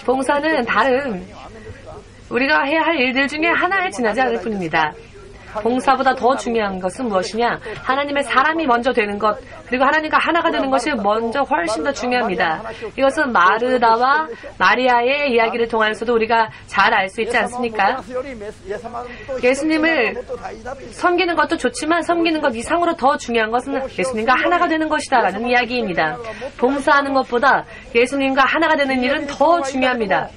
봉사는 다른 우리가 해야 할 일들 중에 하나에 지나지 않을 뿐입니다. 봉사보다 더 중요한 것은 무엇이냐? 하나님의 사람이 먼저 되는 것, 그리고 하나님과 하나가 되는 것이 먼저 훨씬 더 중요합니다. 이것은 마르다와 마리아의 이야기를 통해서도 우리가 잘 알 수 있지 않습니까? 예수님을 섬기는 것도 좋지만 섬기는 것 이상으로 더 중요한 것은 예수님과 하나가 되는 것이다 라는 이야기입니다. 봉사하는 것보다 예수님과 하나가 되는 일은 더 중요합니다.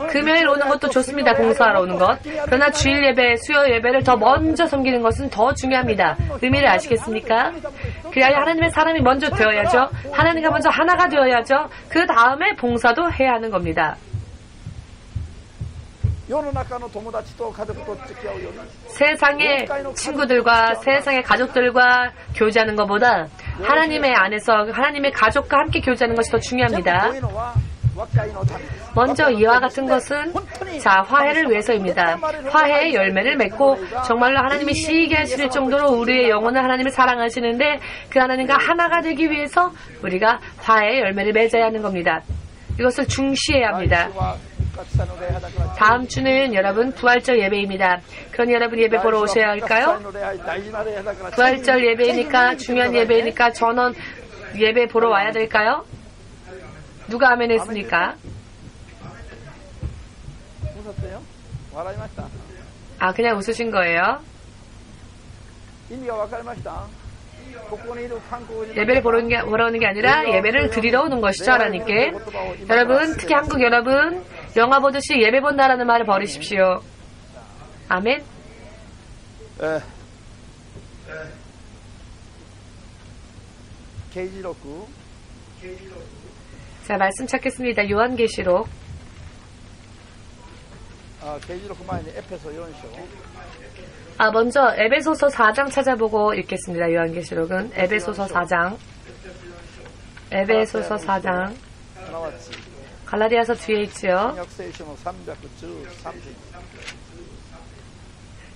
금요일 오는 것도 좋습니다. 봉사하러 오는 것. 그러나 주일 예배, 수요 예배를 더 먼저 섬기는 것은 더 중요합니다. 의미를 아시겠습니까? 그래야 하나님의 사람이 먼저 되어야죠. 하나님과 먼저 하나가 되어야죠. 그 다음에 봉사도 해야 하는 겁니다. 세상의 친구들과 세상의 가족들과 교제하는 것보다 하나님의 안에서 하나님의 가족과 함께 교제하는 것이 더 중요합니다. 먼저 이와 같은 것은 화해를 위해서입니다. 화해의 열매를 맺고 정말로 하나님이 시기게 하실 정도로 우리의 영혼을 하나님을 사랑하시는데 그 하나님과 하나가 되기 위해서 우리가 화해의 열매를 맺어야 하는 겁니다. 이것을 중시해야 합니다. 다음 주는 여러분 부활절 예배입니다. 그러니 여러분 예배 보러 오셔야 할까요? 부활절 예배이니까 중요한 예배이니까 전원 예배 보러 와야 될까요? 누가 아멘 했습니까? 아, 그냥 웃으신 거예요? 예배를 보러 오는 게 아니라 예배를 드리러 오는 것이죠, 하나님께. 여러분, 특히 한국 여러분, 영화 보듯이 예배 본다라는 말을 버리십시오. 아멘? 자, 말씀 찾겠습니다. 요한계시록. 먼저 에베소서 4장 찾아보고 읽겠습니다. 요한계시록은 에베소서 4장. 에베소서 4장. 갈라디아서 뒤에 있지요.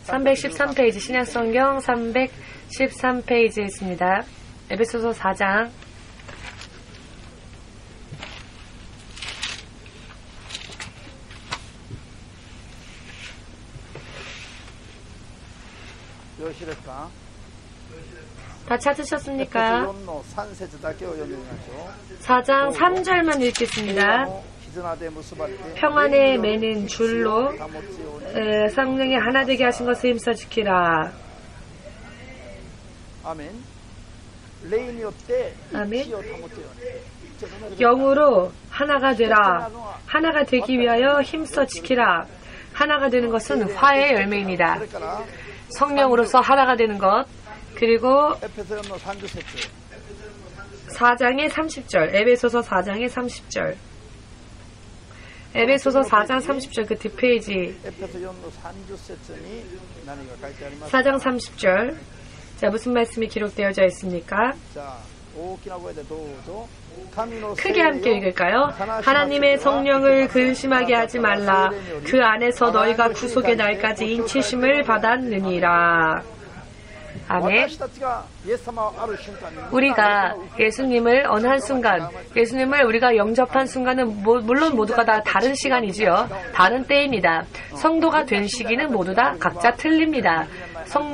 313페이지, 신약성경 313페이지에 있습니다. 에베소서 4장. 다 찾으셨습니까? 4장 3절만 읽겠습니다. 평안에 매는 줄로 성령이 하나 되게 하신 것을 힘써 지키라. 아멘. 영으로 하나가 되라. 하나가 되기 위하여 힘써 지키라. 하나가 되는 것은 화해의 열매입니다. 성령으로서 하나가 되는 것. 그리고 4장의 30절, 에베소서 4장의 30절. 에베소서 4장 30절 그 뒷페이지. 4장 30절. 자, 무슨 말씀이 기록되어져 있습니까? 크게 함께 읽을까요? 하나님의 성령을 근심하게 하지 말라. 그 안에서 너희가 구속의 날까지 인치심을 받았느니라. 아멘. 우리가 예수님을 어느 한순간, 예수님을 우리가 영접한 순간은 물론 모두가 다 다른 시간이지요. 다른 때입니다. 성도가 된 시기는 모두 다 각자 틀립니다.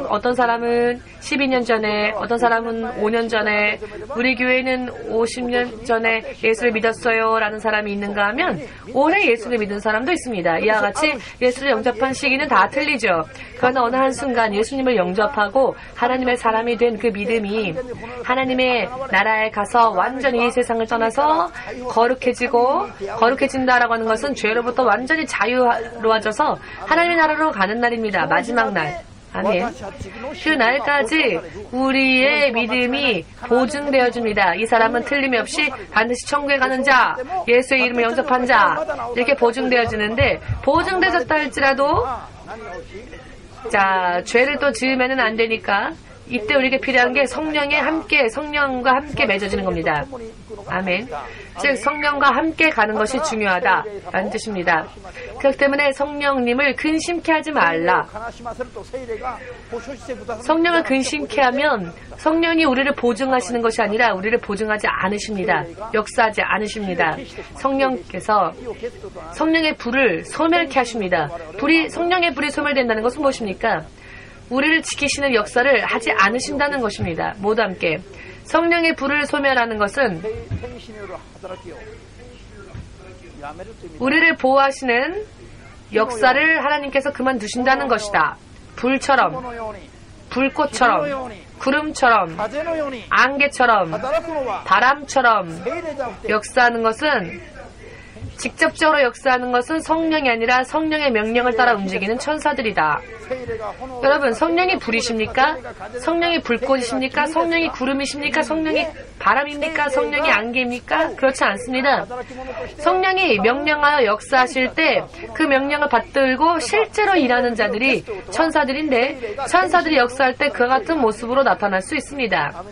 어떤 사람은 12년 전에, 어떤 사람은 5년 전에, 우리 교회는 50년 전에 예수를 믿었어요 라는 사람이 있는가 하면 올해 예수를 믿은 사람도 있습니다. 이와 같이 예수를 영접한 시기는 다 틀리죠. 그러나 어느 한순간 예수님을 영접하고 하나님의 사람이 된 그 믿음이 하나님의 나라에 가서 완전히 이 세상을 떠나서 거룩해진다라고 하는 것은 죄로부터 완전히 자유로워져서 하나님의 나라로 가는 날입니다. 마지막 날. 아멘. 그 날까지 우리의 믿음이 보증되어집니다. 이 사람은 틀림없이 반드시 천국에 가는 자, 예수의 이름을 영접한 자, 이렇게 보증되어지는데, 보증되었다 할지라도 자, 죄를 또 지으면 안 되니까 이때 우리에게 필요한 게 성령과 함께 맺어지는 겁니다. 아멘. 즉 성령과 함께 가는 것이 중요하다라는 뜻입니다. 그렇기 때문에 성령님을 근심케 하지 말라. 성령을 근심케 하면 성령이 우리를 보증하시는 것이 아니라 우리를 보증하지 않으십니다. 역사하지 않으십니다. 성령께서 성령의 불을 소멸케 하십니다. 성령의 불이 소멸된다는 것은 무엇입니까? 우리를 지키시는 역사를 하지 않으신다는 것입니다. 모두 함께. 성령의 불을 소멸하는 것은 우리를 보호하시는 역사를 하나님께서 그만두신다는 것이다. 불처럼, 불꽃처럼, 구름처럼, 안개처럼, 바람처럼 역사하는 것은 직접적으로 역사하는 것은 성령이 아니라 성령의 명령을 따라 움직이는 천사들이다. 여러분, 성령이 불이십니까? 성령이 불꽃이십니까? 성령이 구름이십니까? 성령이 바람입니까? 성령이 안개입니까? 그렇지 않습니다. 성령이 명령하여 역사하실 때 그 명령을 받들고 실제로 일하는 자들이 천사들인데 천사들이 역사할 때 그와 같은 모습으로 나타날 수 있습니다.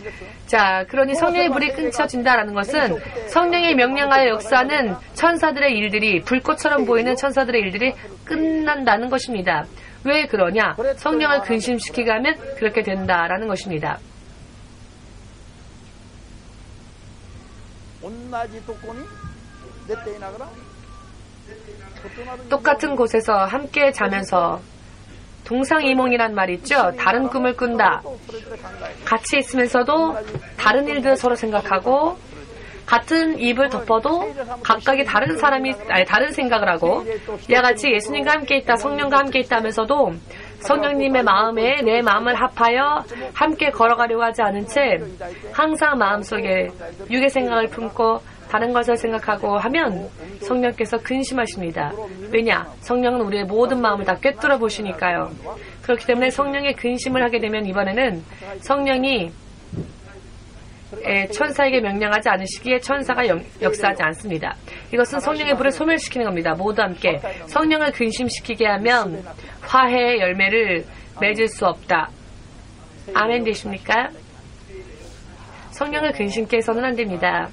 자, 그러니 성령의 불이 끊쳐진다라는 것은 성령이 명령하여 역사하는 천사들의 일들이, 불꽃처럼 보이는 천사들의 일들이 끝난다는 것입니다. 왜 그러냐? 성령을 근심시키게 하면 그렇게 된다라는 것입니다. 똑같은 곳에서 함께 자면서 동상이몽이란 말이 있죠. 다른 꿈을 꾼다. 같이 있으면서도 다른 일들을 서로 생각하고 같은 입을 덮어도 각각이 다른 생각을 하고, 이와 같이 예수님과 함께 있다, 성령과 함께 있다 하면서도 성령님의 마음에 내 마음을 합하여 함께 걸어가려고 하지 않은 채 항상 마음속에 육의 생각을 품고 다른 것을 생각하고 하면 성령께서 근심하십니다. 왜냐? 성령은 우리의 모든 마음을 다 꿰뚫어 보시니까요. 그렇기 때문에 성령의 근심을 하게 되면 이번에는 성령이 천사에게 명령하지 않으시기에 천사가 역사하지 않습니다. 이것은 성령의 불을 소멸시키는 겁니다. 모두 함께 성령을 근심시키게 하면 화해의 열매를 맺을 수 없다. 아멘 되십니까? 성령을 근심케 해서는 안 됩니다.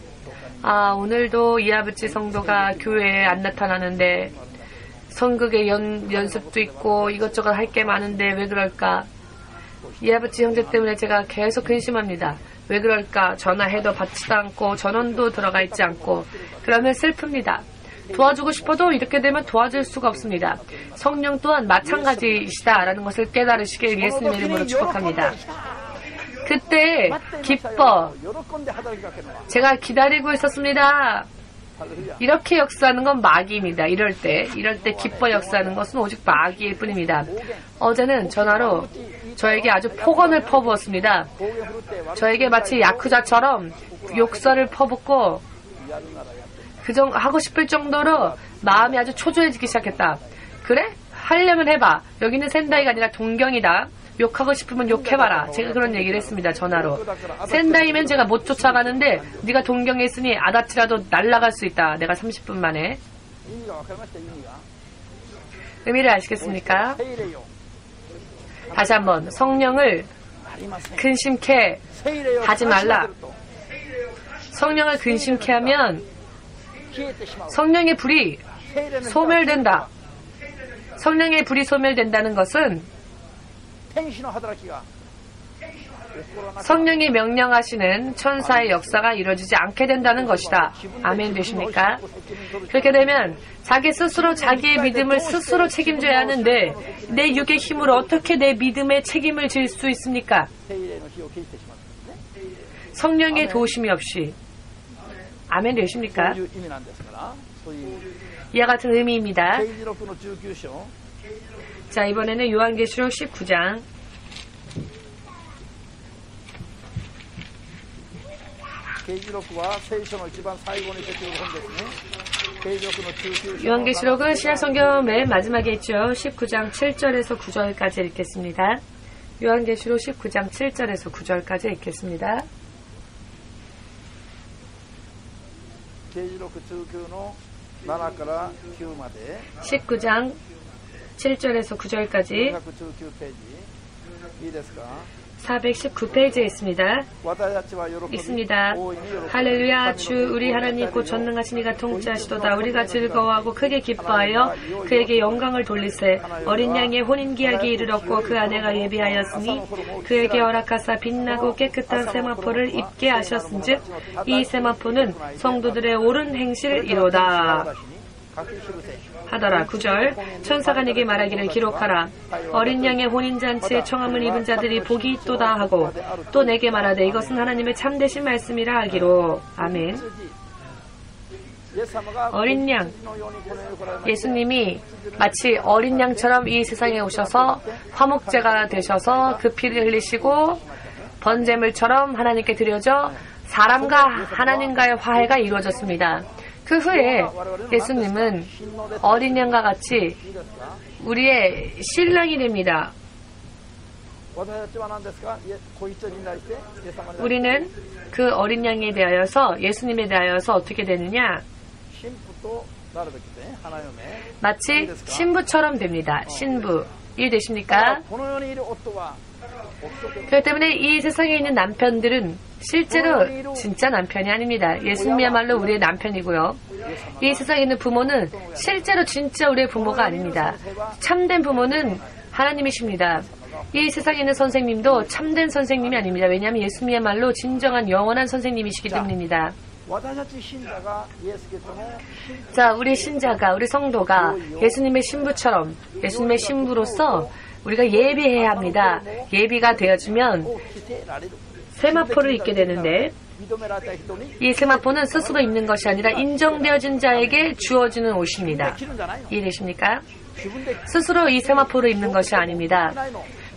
오늘도 이아버지 성도가 교회에 안 나타나는데 선극의 연습도 있고 이것저것 할 게 많은데 왜 그럴까? 이아버지 형제 때문에 제가 계속 근심합니다. 왜 그럴까? 전화해도 받지도 않고 전원도 들어가 있지 않고 그러면 슬픕니다. 도와주고 싶어도 이렇게 되면 도와줄 수가 없습니다. 성령 또한 마찬가지이시다라는 것을 깨달으시길 예수님의 이름으로 축복합니다. 그때 기뻐. 제가 기다리고 있었습니다. 이렇게 역사하는 건 마귀입니다. 이럴 때 기뻐 역사하는 것은 오직 마귀일 뿐입니다. 어제는 전화로 저에게 아주 폭언을 퍼부었습니다. 저에게 마치 야쿠자처럼 욕설을 퍼붓고 하고 싶을 정도로 마음이 아주 초조해지기 시작했다. 그래? 하려면 해봐. 여기는 센다이가 아니라 동경이다. 욕하고 싶으면 욕해봐라. 제가 그런 얘기를 했습니다. 전화로. 센다이면 제가 못 쫓아가는데 네가 동경에 있으니 아다치라도 날아갈 수 있다. 내가 30분 만에. 의미를 아시겠습니까? 다시 한번 성령을 근심케 하지 말라. 성령을 근심케 하면 성령의 불이 소멸된다. 성령의 불이 소멸된다는 것은 성령이 명령하시는 천사의 역사가 이루어지지 않게 된다는 것이다. 아멘 되십니까? 그렇게 되면 자기 스스로 자기의 믿음을 스스로 책임져야 하는데 내 육의 힘으로 어떻게 내 믿음에 책임을 질 수 있습니까? 성령의 도우심이 없이. 아멘 되십니까? 이와 같은 의미입니다. 자, 이번에는 요한계시록 19장. 요한계시록은 신약성경 맨 마지막에 있죠. 19장 7절에서 9절까지 읽겠습니다. 요한계시록 19장 7절에서 9절까지 읽겠습니다. 19장 7절에서 9절까지 419페이지에 있습니다. 할렐루야. 주 우리 하나님 곧 전능하신 이가 통치하시도다. 우리가 즐거워하고 크게 기뻐하여 그에게 영광을 돌리세. 어린 양의 혼인기약이 이르렀고 그 아내가 예비하였으니 그에게 허락하사 빛나고 깨끗한 세마포를 입게 하셨은즉 이 세마포는 성도들의 옳은 행실이로다 하더라. 9절. 천사가 내게 말하기를 기록하라. 어린 양의 혼인잔치에 청함을 입은 자들이 복이 있도다 하고 또 내게 말하되 이것은 하나님의 참되신 말씀이라 하기로. 아멘. 어린 양. 예수님이 마치 어린 양처럼 이 세상에 오셔서 화목제가 되셔서 그 피를 흘리시고 번제물처럼 하나님께 드려져 사람과 하나님과의 화해가 이루어졌습니다. 그 후에 예수님은 어린 양과 같이 우리의 신랑이 됩니다. 우리는 그 어린 양에 대하여서 예수님에 대하여서 어떻게 되느냐? 마치 신부처럼 됩니다. 신부. 이해되십니까? 그렇기 때문에 이 세상에 있는 남편들은 실제로 진짜 남편이 아닙니다. 예수님이야말로 우리의 남편이고요. 이 세상에 있는 부모는 실제로 진짜 우리의 부모가 아닙니다. 참된 부모는 하나님이십니다. 이 세상에 있는 선생님도 참된 선생님이 아닙니다. 왜냐하면 예수님이야말로 진정한 영원한 선생님이시기 때문입니다. 자, 우리 신자가, 우리 성도가 예수님의 신부처럼, 예수님의 신부로서 우리가 예비해야 합니다. 예비가 되어지면 세마포를 입게 되는데 이 세마포는 스스로 입는 것이 아니라 인정되어진 자에게 주어지는 옷입니다. 이해되십니까? 스스로 이 세마포를 입는 것이 아닙니다.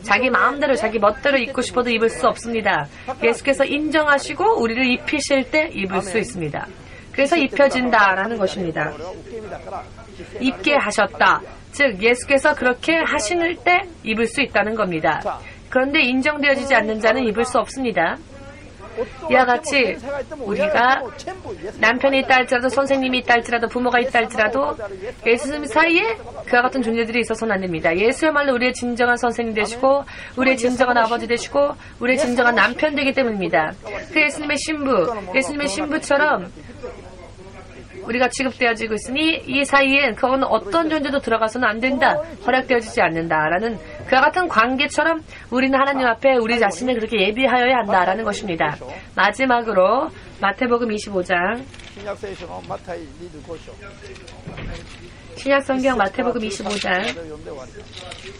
자기 마음대로 자기 멋대로 입고 싶어도 입을 수 없습니다. 예수께서 인정하시고 우리를 입히실 때 입을 수 있습니다. 그래서 입혀진다라는 것입니다. 입게 하셨다. 즉 예수께서 그렇게 하실 때 입을 수 있다는 겁니다. 그런데 인정되어지지 않는 자는 입을 수 없습니다. 이와 같이 우리가 남편이 있다 할지라도 선생님이 있다 할지라도 부모가 있다 할지라도 예수님 사이에 그와 같은 존재들이 있어서는 안 됩니다. 예수야말로 우리의 진정한 선생님 되시고 우리의 진정한 아버지 되시고 우리의 진정한 남편 되기 때문입니다. 그 예수님의 신부처럼 우리가 취급되어지고 있으니 이 사이엔 그건 어떤 존재도 들어가서는 안 된다. 허락되어지지 않는다라는 그와 같은 관계처럼 우리는 하나님 앞에 우리 자신을 그렇게 예비하여야 한다라는 것입니다. 마지막으로 마태복음 25장 신약성경 마태복음 25장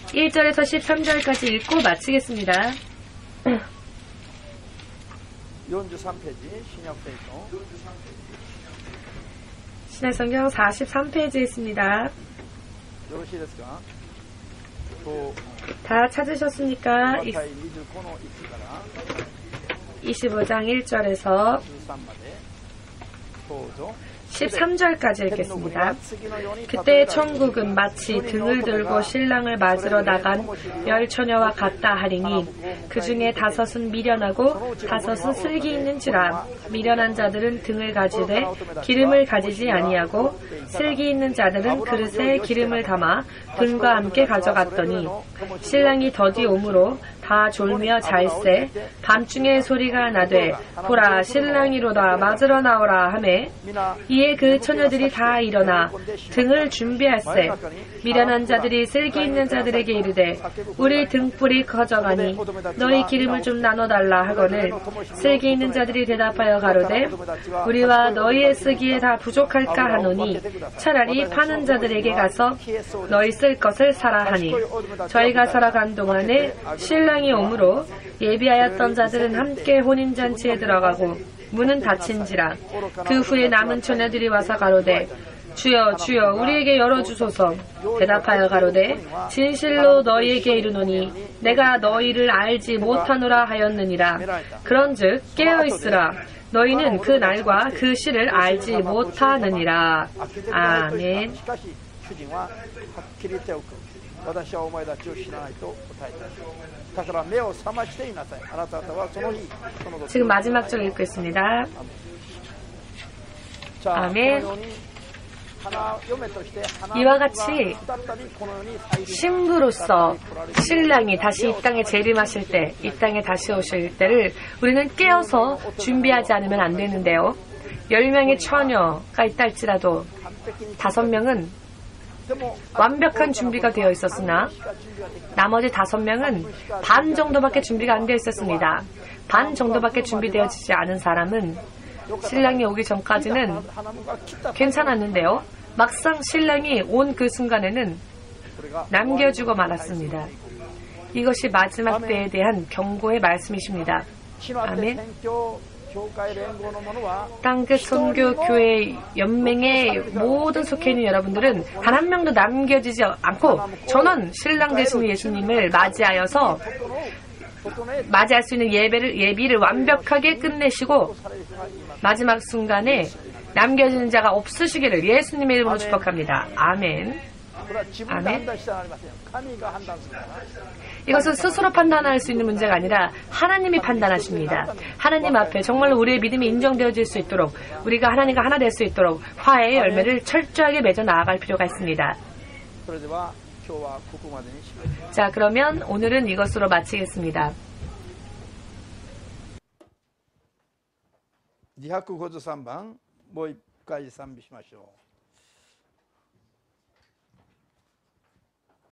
1절에서 13절까지 읽고 마치겠습니다. 43페이지 신약성경 신약 성경 43페이지에 있습니다. 다 찾으셨습니까? 25장 1절에서 13절까지 읽겠습니다. 그때 천국은 마치 등을 들고 신랑을 맞으러 나간 10처녀와 같다 하리니 그 중에 5은 미련하고 5은 슬기 있는지라. 미련한 자들은 등을 가지되 기름을 가지지 아니하고 슬기 있는 자들은 그릇에 기름을 담아 등과 함께 가져갔더니 신랑이 더디 오므로 다 졸며 잘세. 밤중에 소리가 나되 보라 신랑이로다 맞으러 나오라 하매 이에 그 처녀들이 다 일어나 등을 준비할세. 미련한 자들이 슬기 있는 자들에게 이르되 우리 등불이 커져가니 너희 기름을 좀 나눠달라 하거늘 슬기 있는 자들이 대답하여 가로되 우리와 너희의 쓰기에 다 부족할까 하노니 차라리 파는 자들에게 가서 너희 쓸 것을 사라 하니 저희가 살아간 동안에 신랑이 오므로 예비하였던 자들은 함께 혼인잔치에 들어가고 문은 닫힌지라. 그 후에 남은 처녀들이 와서 가로되 주여 주여 우리에게 열어주소서. 대답하여 가로되 진실로 너희에게 이르노니 내가 너희를 알지 못하노라 하였느니라. 그런즉 깨어있으라. 너희는 그 날과 그 시를 알지 못하느니라. 아멘. 지금 마지막 절 읽고 있습니다. 아멘. 이와 같이 신부로서 신랑이 다시 이 땅에 재림하실 때, 이 땅에 다시 오실 때를 우리는 깨어서 준비하지 않으면 안 되는데요. 10명의 처녀가 있다 할지라도 5명은 완벽한 준비가 되어 있었으나 나머지 5명은 반 정도밖에 준비가 안 되어 있었습니다. 반 정도밖에 준비되어지지 않은 사람은 신랑이 오기 전까지는 괜찮았는데요. 막상 신랑이 온 그 순간에는 남겨주고 말았습니다. 이것이 마지막 때에 대한 경고의 말씀이십니다. 아멘. 땅끝 선교교회 연맹의 모든 속해있는 여러분들은 단 한 명도 남겨지지 않고 전원 신랑 되시는 예수님을 맞이하여서 맞이할 수 있는 예비를 완벽하게 끝내시고 마지막 순간에 남겨지는 자가 없으시기를 예수님의 이름으로 축복합니다. 아멘. 아멘. 이것은 스스로 판단할 수 있는 문제가 아니라 하나님이 판단하십니다. 하나님 앞에 정말로 우리의 믿음이 인정되어질 수 있도록 우리가 하나님과 하나 될 수 있도록 화해의 열매를 철저하게 맺어 나아갈 필요가 있습니다. 자, 그러면 오늘은 이것으로 마치겠습니다. 253번 もう一回賛美しましょう。